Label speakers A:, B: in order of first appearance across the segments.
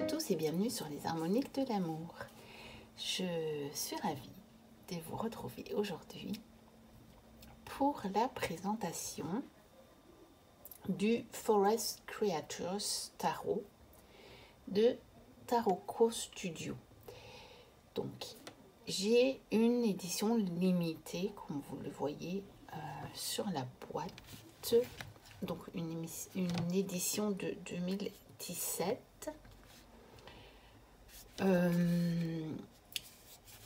A: tous et bienvenue sur les harmoniques de l'amour. Je suis ravie de vous retrouver aujourd'hui pour la présentation du Forest Creatures Tarot de Taroko Studio. Donc, j'ai une édition limitée, comme vous le voyez sur la boîte. Donc, une édition de 2017.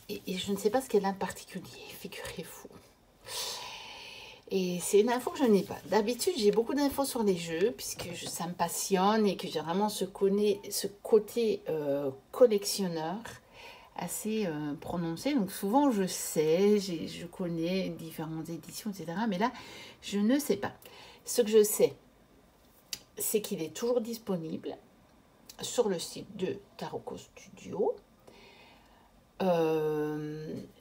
A: Et je ne sais pas ce qu'elle a de particulier, figurez-vous. Et c'est une info que je n'ai pas. D'habitude, j'ai beaucoup d'infos sur les jeux, puisque ça me passionne et que j'ai vraiment ce côté collectionneur assez prononcé. Donc souvent, je sais, je connais différentes éditions, etc. Mais là, je ne sais pas. Ce que je sais, c'est qu'il est toujours disponible sur le site de Taroko Studio.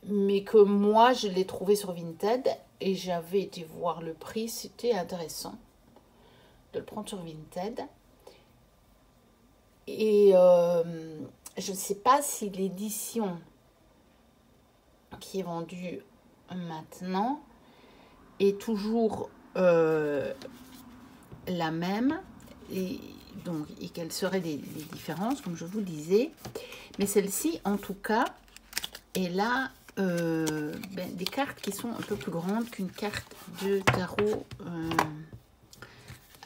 A: Mais que moi je l'ai trouvé sur Vinted et j'avais été voir le prix, c'était intéressant de le prendre sur Vinted. Et je ne sais pas si l'édition qui est vendue maintenant est toujours la même et quelles seraient les différences, comme je vous le disais. Mais celle-ci, en tout cas, elle a des cartes qui sont un peu plus grandes qu'une carte de tarot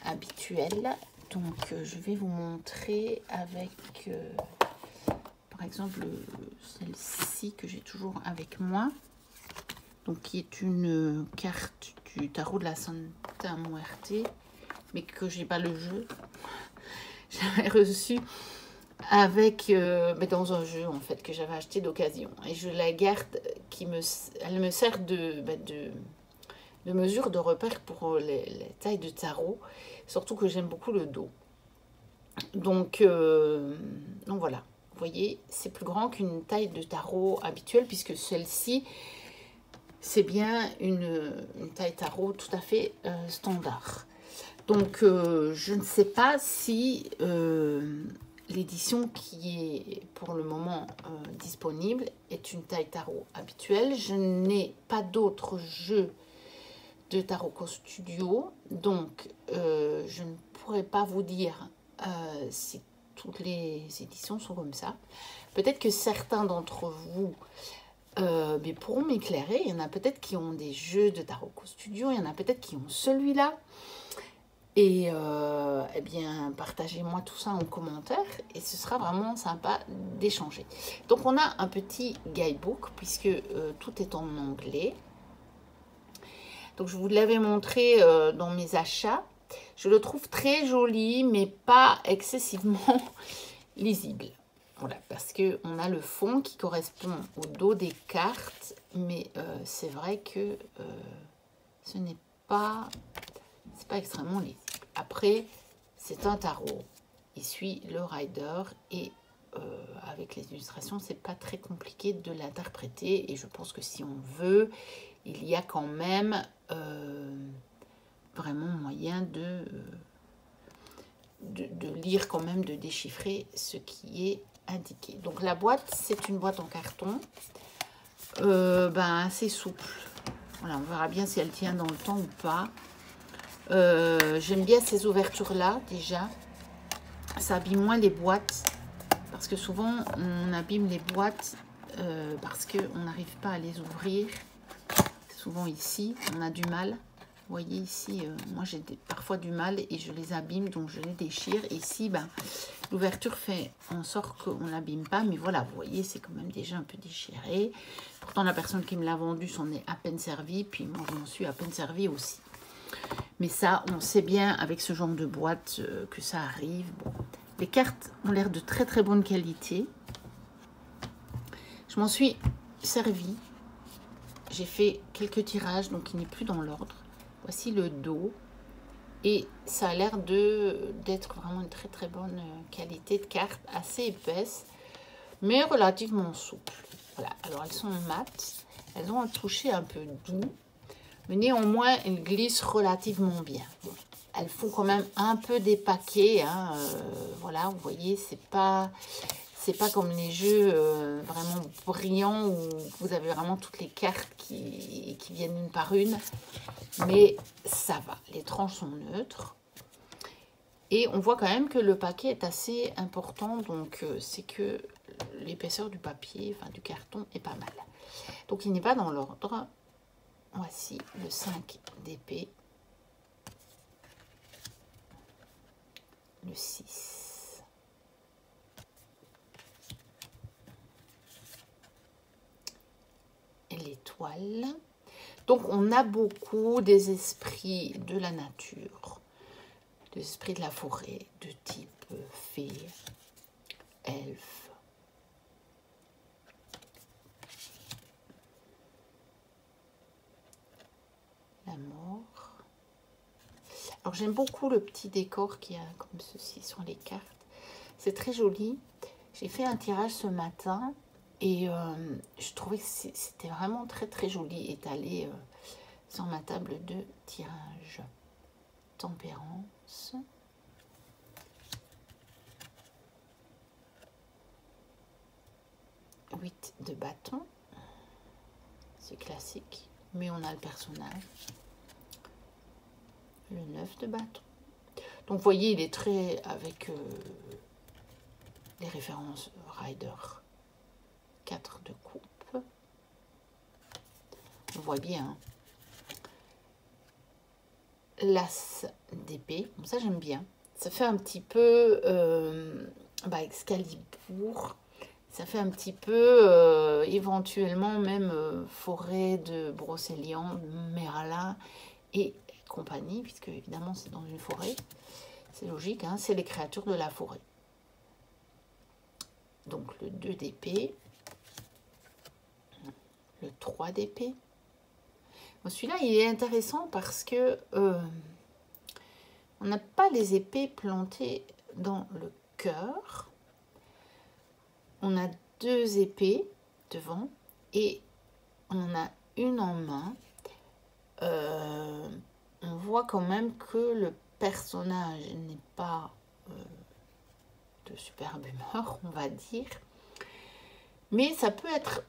A: habituelle. Donc, je vais vous montrer avec, par exemple, celle-ci que j'ai toujours avec moi. Donc, qui est une carte du tarot de la Santa Muerte, mais que j'ai pas le jeu. J'avais reçu avec dans un jeu en fait que j'avais acheté d'occasion et je la garde, elle me sert de mesure de repère pour les tailles de tarot, surtout que j'aime beaucoup le dos. Donc voilà, vous voyez, c'est plus grand qu'une taille de tarot habituelle, puisque celle-ci c'est bien une taille tarot tout à fait standard. Donc, je ne sais pas si l'édition qui est pour le moment disponible est une taille tarot habituelle. Je n'ai pas d'autres jeux de Taroko Studio, donc je ne pourrais pas vous dire si toutes les éditions sont comme ça. Peut-être que certains d'entre vous pourront m'éclairer. Il y en a peut-être qui ont des jeux de Taroko Studio, il y en a peut-être qui ont celui-là. Et eh bien, partagez-moi tout ça en commentaire et ce sera vraiment sympa d'échanger. Donc, on a un petit guidebook puisque tout est en anglais. Donc, je vous l'avais montré dans mes achats. Je le trouve très joli, mais pas excessivement lisible. Voilà, parce qu'on a le fond qui correspond au dos des cartes, mais c'est vrai que ce n'est pas... c'est pas extrêmement lisible. Après, c'est un tarot. Il suit le rider et avec les illustrations, c'est pas très compliqué de l'interpréter. Et je pense que si on veut, il y a quand même vraiment moyen de lire quand même, de déchiffrer ce qui est indiqué. Donc la boîte, c'est une boîte en carton assez souple. Voilà, on verra bien si elle tient dans le temps ou pas. J'aime bien ces ouvertures là déjà, ça abîme moins les boîtes, parce que souvent on abîme les boîtes parce qu'on n'arrive pas à les ouvrir. Souvent ici on a du mal, vous voyez ici moi j'ai parfois du mal et je les abîme, donc je les déchire. Ici l'ouverture fait en sorte qu'on n'abîme pas, mais voilà, vous voyez, c'est quand même déjà un peu déchiré. Pourtant la personne qui me l'a vendu s'en est à peine servie, puis moi je m'en suis à peine servie aussi. Mais ça, on sait bien avec ce genre de boîte que ça arrive. Bon. Les cartes ont l'air de très très bonne qualité. Je m'en suis servie. J'ai fait quelques tirages, donc il n'est plus dans l'ordre. Voici le dos. Et ça a l'air d'être vraiment une très très bonne qualité de carte, assez épaisse, mais relativement souple. Voilà, alors elles sont mates. Elles ont un toucher un peu doux. Mais néanmoins, elle glisse relativement bien. Bon. elles font quand même un peu des paquets. Hein, voilà, vous voyez, c'est pas comme les jeux vraiment brillants où vous avez vraiment toutes les cartes qui viennent une par une. Mais ça va, les tranches sont neutres. Et on voit quand même que le paquet est assez important. Donc, c'est que l'épaisseur du papier, enfin du carton, est pas mal. Donc, il n'est pas dans l'ordre. Voici le 5 d'épée. Le 6. Et l'étoile. Donc, on a beaucoup des esprits de la nature, des esprits de la forêt, de type fée, elfe. La mort. Alors, j'aime beaucoup le petit décor qu'il y a comme ceci sur les cartes. C'est très joli. J'ai fait un tirage ce matin et je trouvais que c'était vraiment très très joli étalé sur ma table de tirage. Tempérance. Huit de bâton. C'est classique, mais on a le personnage. Le 9 de bâton. Donc, vous voyez, il est très avec les références Rider. 4 de coupe. On voit bien. Hein. L'as d'épée. Bon, ça, j'aime bien. Ça fait un petit peu Excalibur. Ça fait un petit peu éventuellement même forêt de Brocéliande, Merlin et compagnie, puisque évidemment c'est dans une forêt. C'est logique, hein, c'est les créatures de la forêt. Donc le 2 d'épée, le 3 d'épée. Bon, celui-là, il est intéressant parce que on n'a pas les épées plantées dans le cœur. On a 2 épées devant et on en a une en main. On voit quand même que le personnage n'est pas de superbe humeur, on va dire. Mais ça peut être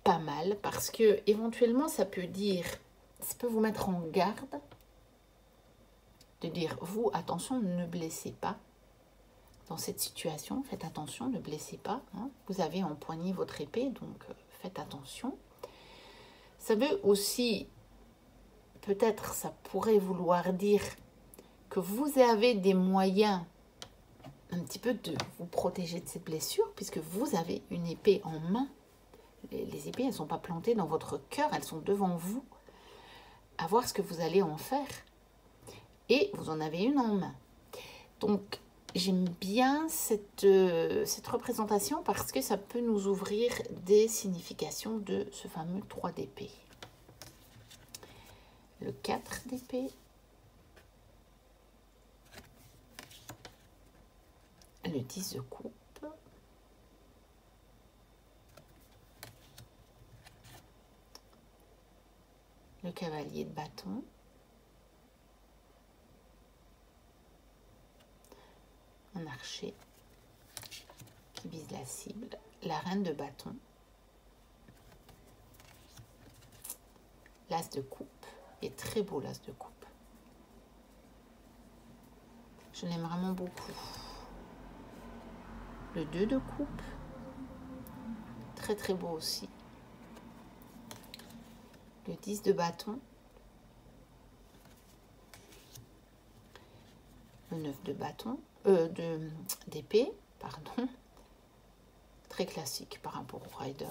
A: pas mal parce que éventuellement ça peut vous mettre en garde, de dire vous, attention, ne blessez pas. Dans cette situation, faites attention, ne blessez pas. Hein. Vous avez empoigné votre épée, donc faites attention. Ça veut aussi, peut-être, ça pourrait vouloir dire que vous avez des moyens un petit peu de vous protéger de cette blessure, puisque vous avez une épée en main. Les épées, elles ne sont pas plantées dans votre cœur, elles sont devant vous, à voir ce que vous allez en faire. Et vous en avez une en main. Donc, j'aime bien cette représentation parce que ça peut nous ouvrir des significations de ce fameux 3 d'épée. Le 4 d'épée. Le 10 de coupe. Le cavalier de bâton. Un archer qui vise la cible. La reine de bâton. L'as de coupe. Et très beau l'as de coupe. Je l'aime vraiment beaucoup. Le 2 de coupe. Très très beau aussi. Le 10 de bâton. Le 9 de bâton. D'épée, pardon. Très classique par rapport au Rider.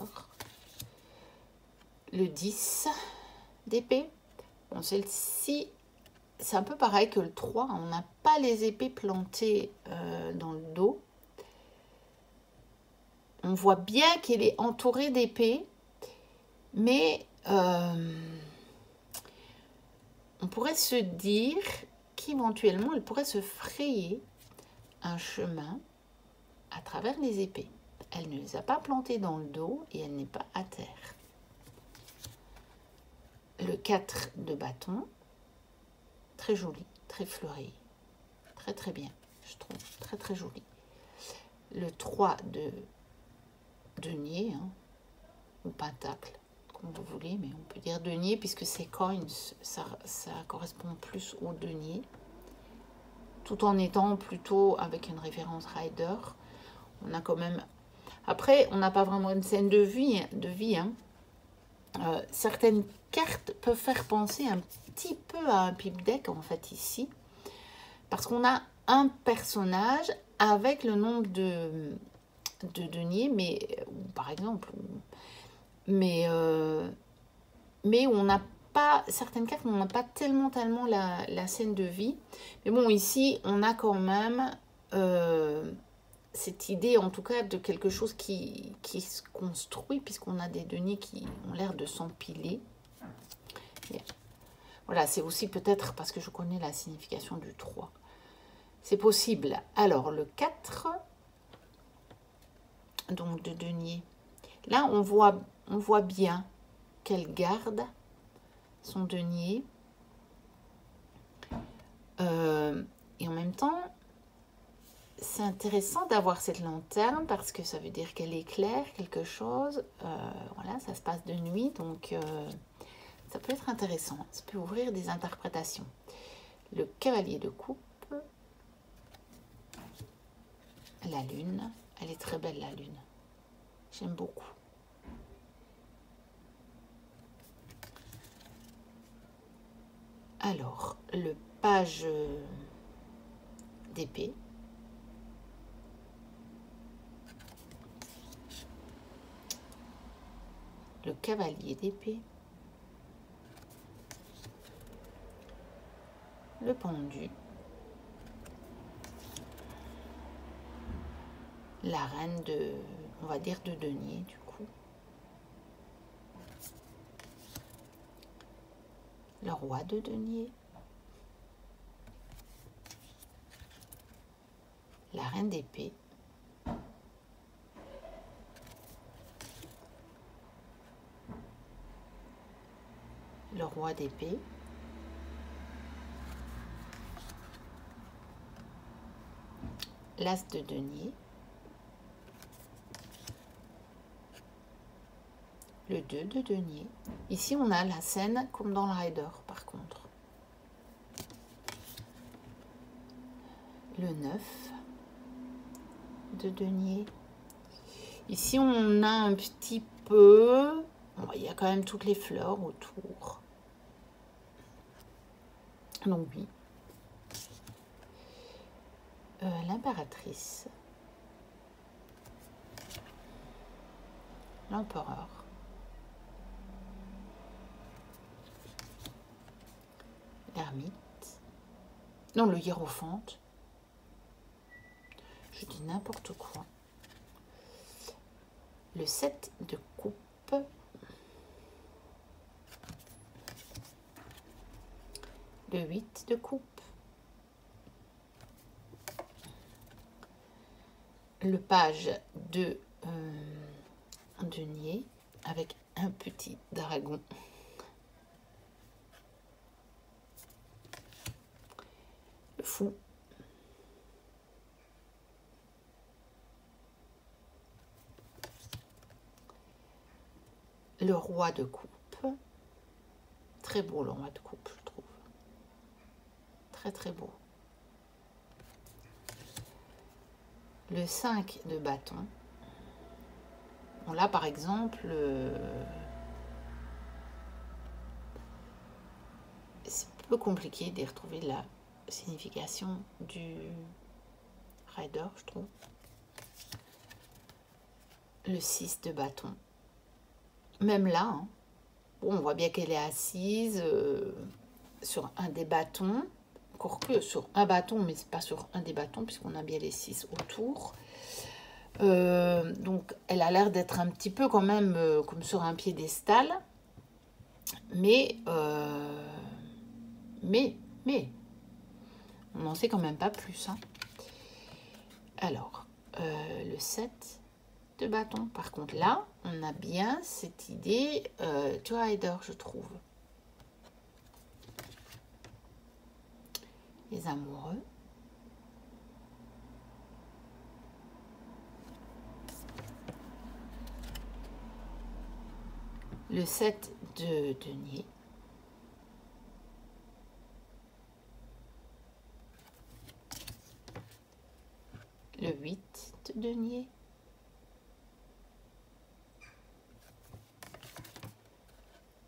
A: Le 10 d'épée. Bon, celle-ci, c'est un peu pareil que le 3. On n'a pas les épées plantées dans le dos. On voit bien qu'elle est entourée d'épées, mais on pourrait se dire qu'éventuellement, elle pourrait se frayer un chemin à travers les épées. Elle ne les a pas plantées dans le dos et elle n'est pas à terre. Le 4 de bâton, Très joli, très fleuri. Très très bien, je trouve. Très très joli. Le 3 de denier, hein, ou pentacle, comme vous voulez, mais on peut dire denier puisque c'est coins, ça correspond plus au denier. Tout en étant plutôt avec une référence rider. On a quand même... Après, on n'a pas vraiment une scène de vie. Hein. Certaines cartes peuvent faire penser un petit peu à un pipe deck, en fait, ici. Parce qu'on a un personnage avec le nombre de deniers, mais, par exemple, mais on n'a pas, certaines cartes, on n'a pas tellement la scène de vie. Mais bon, ici, on a quand même cette idée, en tout cas, de quelque chose qui se construit, puisqu'on a des deniers qui ont l'air de s'empiler. Voilà, c'est aussi peut-être parce que je connais la signification du 3. C'est possible. Alors, le 4, donc de denier. Là, on voit bien qu'elle garde son denier. Et en même temps, c'est intéressant d'avoir cette lanterne parce que ça veut dire qu'elle éclaire quelque chose. Voilà, ça se passe de nuit, donc ça peut être intéressant. Ça peut ouvrir des interprétations. Le cavalier de coupe. La lune. Elle est très belle, la lune. J'aime beaucoup. Alors, le page d'épée. Le cavalier d'épée. Le pendu. La reine de, on va dire, de denier, du coup. Le roi de denier. La reine d'épée. Le roi d'épée. L'as de denier. Le 2 de denier. Ici, on a la scène comme dans le rider, par contre. Le 9 de denier. Ici, on a un petit peu... Bon, il y a quand même toutes les fleurs autour. Donc oui. L'impératrice. L'empereur. L'ermite. Non, le hiérophante. Je dis n'importe quoi. Le 7 de coupe. Le 8 de coupe. Le page de denier avec un petit dragon. Le fou. Le roi de coupe. Très beau le roi de coupe, je trouve. Très très beau. Le 5 de bâton. Bon, là, par exemple, c'est un peu compliqué d'y retrouver la signification du rider, je trouve. Le 6 de bâton. Même là, hein, bon, on voit bien qu'elle est assise sur un des bâtons. Encore que sur un bâton, mais c'est pas sur un des bâtons, puisqu'on a bien les 6 autour. Donc, elle a l'air d'être un petit peu quand même comme sur un piédestal. Mais, on n'en sait quand même pas plus. Hein. Alors, le 7 de bâton. Par contre, là, on a bien cette idée du rider, je trouve. les amoureux. Le 7 de denier. Le 8 de denier.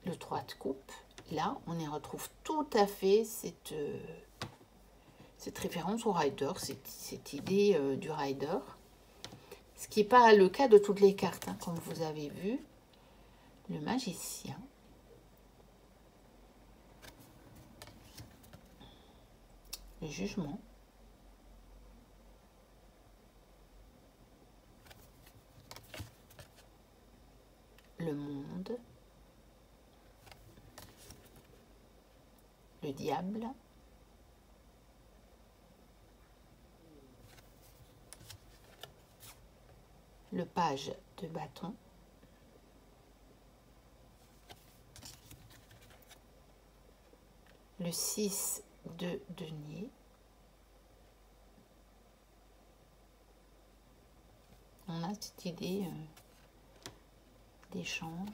A: Le 3 de coupe. Là, on y retrouve tout à fait cette référence au rider, cette idée du rider. Ce qui n'est pas le cas de toutes les cartes, hein, comme vous avez vu. Le magicien. Le jugement. Le monde. Le diable. Le page de bâton. Le 6 de denier. On a cette idée d'échange.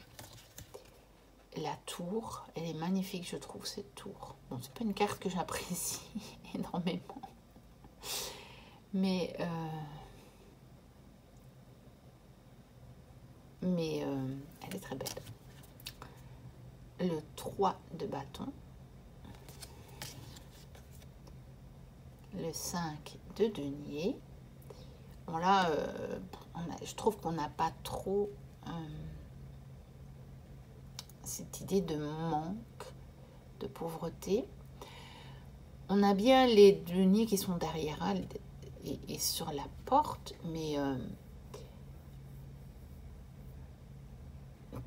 A: La tour, elle est magnifique, je trouve, cette tour. Bon, c'est pas une carte que j'apprécie énormément. Mais elle est très belle. Le 3 de bâton. Le 5 de denier. Bon là, je trouve qu'on n'a pas trop cette idée de manque, de pauvreté. On a bien les deniers qui sont derrière elle et sur la porte, mais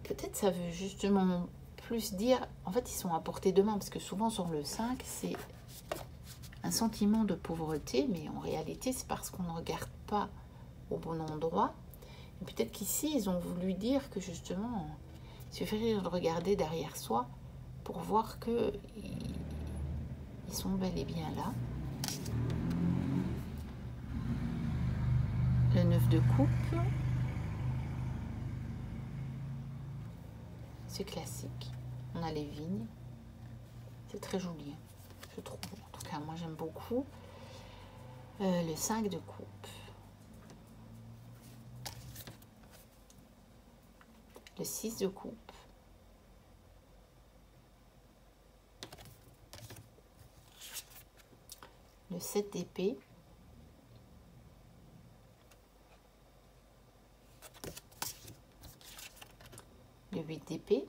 A: peut-être ça veut justement plus dire, en fait ils sont à portée de main, parce que souvent sur le 5, c'est un sentiment de pauvreté, mais en réalité c'est parce qu'on ne regarde pas au bon endroit. Et peut-être qu'ici ils ont voulu dire que justement il suffirait de regarder derrière soi pour voir que ils sont bel et bien là. Le 9 de coupe, c'est classique. On a les vignes, c'est très joli, je trouve. En tout cas, moi j'aime beaucoup. Le 5 de coupe, le 6 de coupe, le 7 d'épée, le 8 d'épée,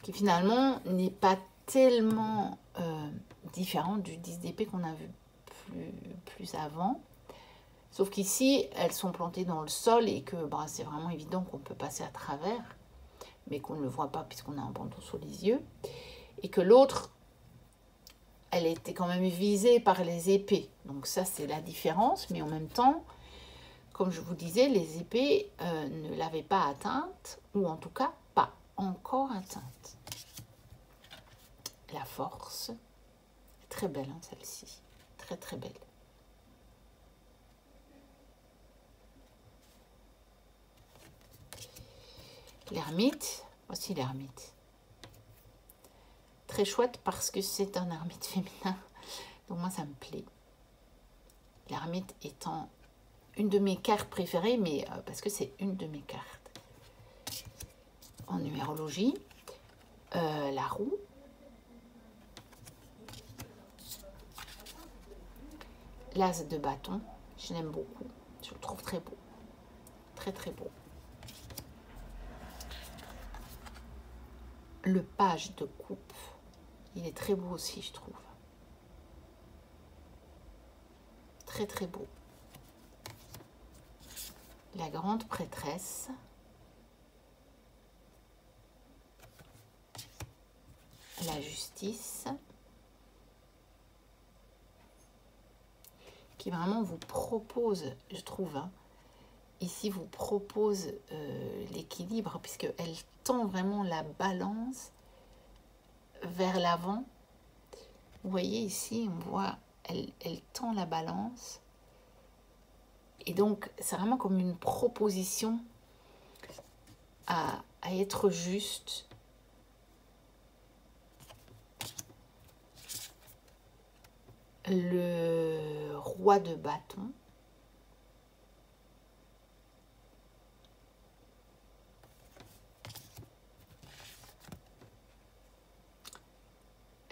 A: qui finalement n'est pas tellement différent du 10 d'épée qu'on a vu plus avant. Sauf qu'ici, elles sont plantées dans le sol et que c'est vraiment évident qu'on peut passer à travers, mais qu'on ne le voit pas puisqu'on a un bandeau sous les yeux. Et que l'autre, elle était quand même visée par les épées. Donc ça, c'est la différence. Mais en même temps, comme je vous disais, les épées ne l'avaient pas atteinte, ou en tout cas, pas encore atteinte. La force, très belle hein, celle-ci, très très belle. L'ermite, voici l'ermite. Très chouette parce que c'est un ermite féminin, donc moi ça me plaît. L'ermite étant une de mes cartes préférées, mais parce que c'est une de mes cartes. En numérologie, la roue. L'as de bâton, je l'aime beaucoup, je le trouve très beau, très très beau. Le page de coupe, il est très beau aussi, je trouve. Très très beau. La grande prêtresse. La justice. Qui vraiment vous propose, je trouve, hein, ici vous propose l'équilibre, puisqu'elle tend vraiment la balance vers l'avant. Vous voyez ici, on voit, elle tend la balance. Et donc, c'est vraiment comme une proposition à être juste. Le roi de bâton.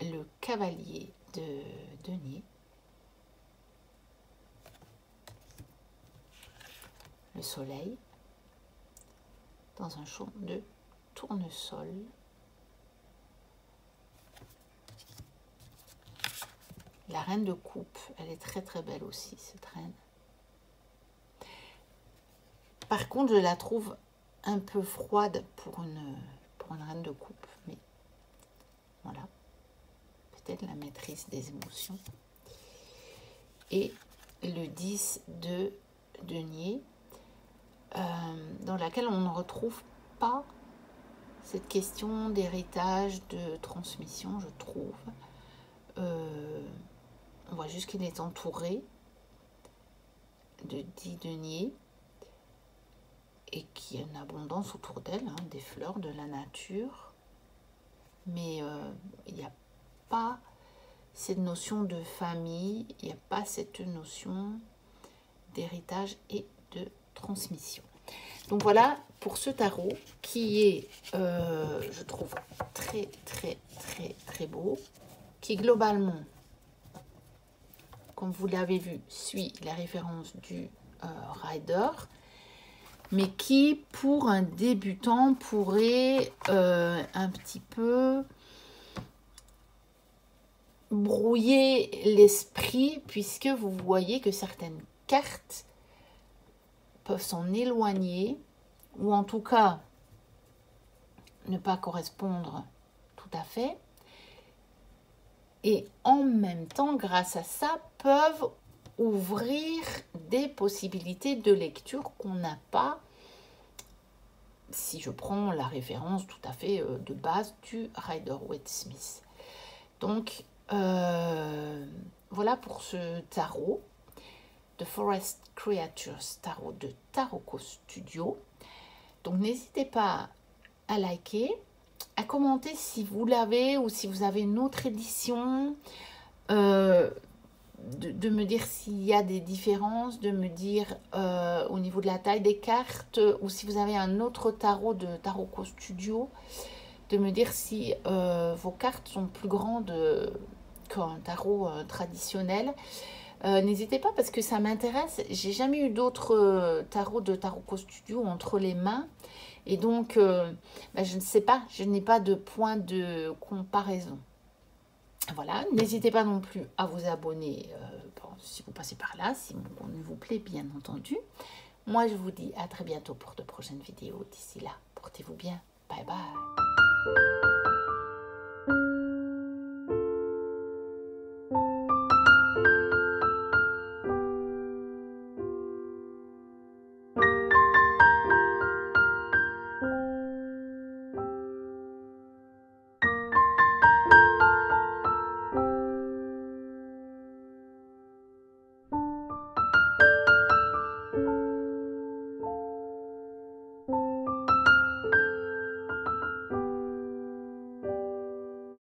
A: Le cavalier de denier. Le soleil. Dans un champ de tournesol. La reine de coupe, elle est très très belle aussi, cette reine. Par contre, je la trouve un peu froide pour une reine de coupe. Mais voilà, peut-être la maîtrise des émotions. Et le 10 de denier, dans laquelle on ne retrouve pas cette question d'héritage, de transmission, je trouve. On voit juste qu'il est entouré de 10 deniers et qu'il y a une abondance autour d'elle, hein, des fleurs, de la nature. Mais il n'y a pas cette notion de famille, il n'y a pas cette notion d'héritage et de transmission. Donc voilà pour ce tarot qui est, je trouve, très, très, très, très beau, qui globalement, comme vous l'avez vu, suit la référence du rider, mais qui, pour un débutant, pourrait un petit peu brouiller l'esprit, puisque vous voyez que certaines cartes peuvent s'en éloigner, ou en tout cas ne pas correspondre tout à fait. Et en même temps, grâce à ça, peuvent ouvrir des possibilités de lecture qu'on n'a pas, si je prends la référence tout à fait de base du Rider-Waite-Smith. Donc, voilà pour ce tarot, The Forest Creatures Tarot de Taroko Studio. Donc, n'hésitez pas à liker, à commenter si vous l'avez ou si vous avez une autre édition, de me dire s'il y a des différences, de me dire au niveau de la taille des cartes, ou si vous avez un autre tarot de Taroko Studio, de me dire si vos cartes sont plus grandes qu'un tarot traditionnel. N'hésitez pas parce que ça m'intéresse. J'ai jamais eu d'autres tarots de Taroko Studio entre les mains. Et donc, je ne sais pas, je n'ai pas de point de comparaison. Voilà, n'hésitez pas non plus à vous abonner si vous passez par là, si mon contenu vous plaît, bien entendu. Moi, je vous dis à très bientôt pour de prochaines vidéos. D'ici là, portez-vous bien. Bye bye.